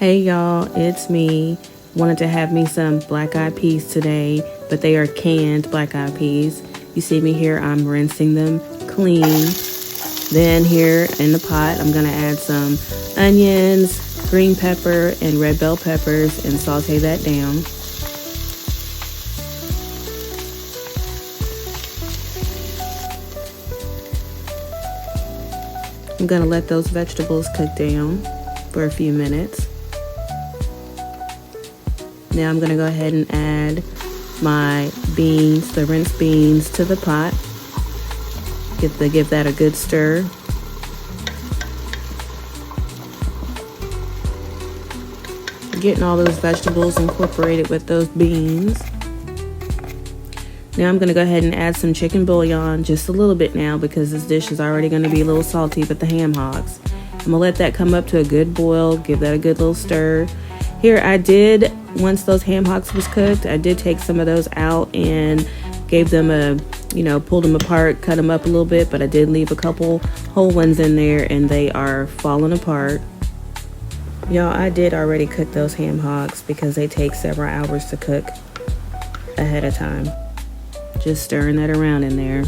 Hey y'all, it's me. Wanted to have me some black eyed peas today, but they are canned black eyed peas. You see me here, I'm rinsing them clean. Then here in the pot, I'm gonna add some onions, green pepper, and red bell peppers and saute that down. I'm gonna let those vegetables cook down for a few minutes. Now I'm gonna go ahead and add my beans, the rinsed beans, to the pot. Give that a good stir. Getting all those vegetables incorporated with those beans. Now I'm gonna go ahead and add some chicken bouillon, just a little bit now because this dish is already gonna be a little salty with the ham hocks. I'm gonna let that come up to a good boil, give that a good little stir. Here I did, once those ham hocks was cooked, I did take some of those out and gave them a, pulled them apart, cut them up a little bit, but I did leave a couple whole ones in there and they are falling apart. Y'all, I did already cook those ham hocks because they take several hours to cook ahead of time. Just stirring that around in there.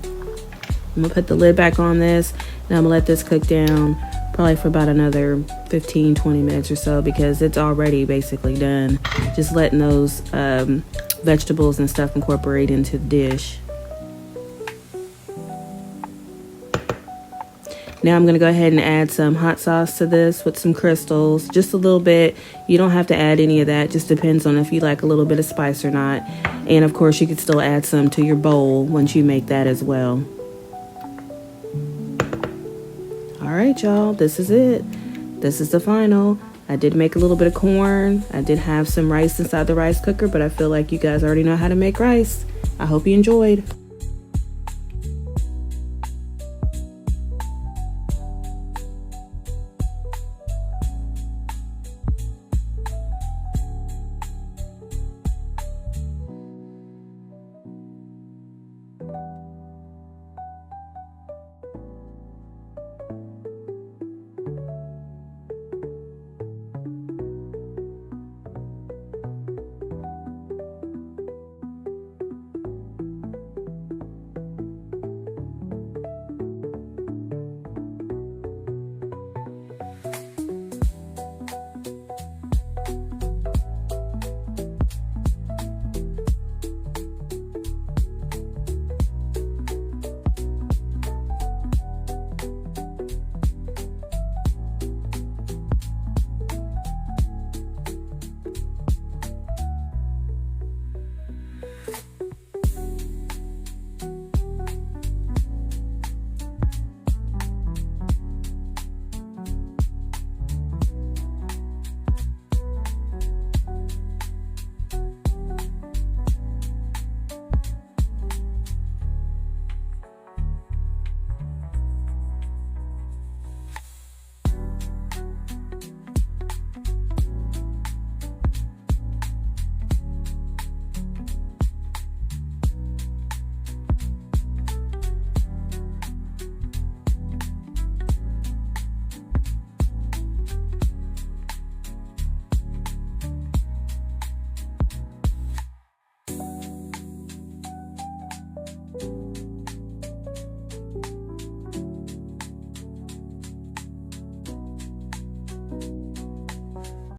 I'm gonna put the lid back on this and I'm gonna let this cook down probably for about another 15-20 minutes or so because it's already basically done. Just letting those vegetables and stuff incorporate into the dish. Now I'm gonna go ahead and add some hot sauce to this with some crystals, just a little bit. You don't have to add any of that, just depends on if you like a little bit of spice or not. And of course you could still add some to your bowl once you make that as well. All right, y'all, this is it. This is the final. I did make a little bit of corn. I did have some rice inside the rice cooker, but I feel like you guys already know how to make rice. I hope you enjoyed.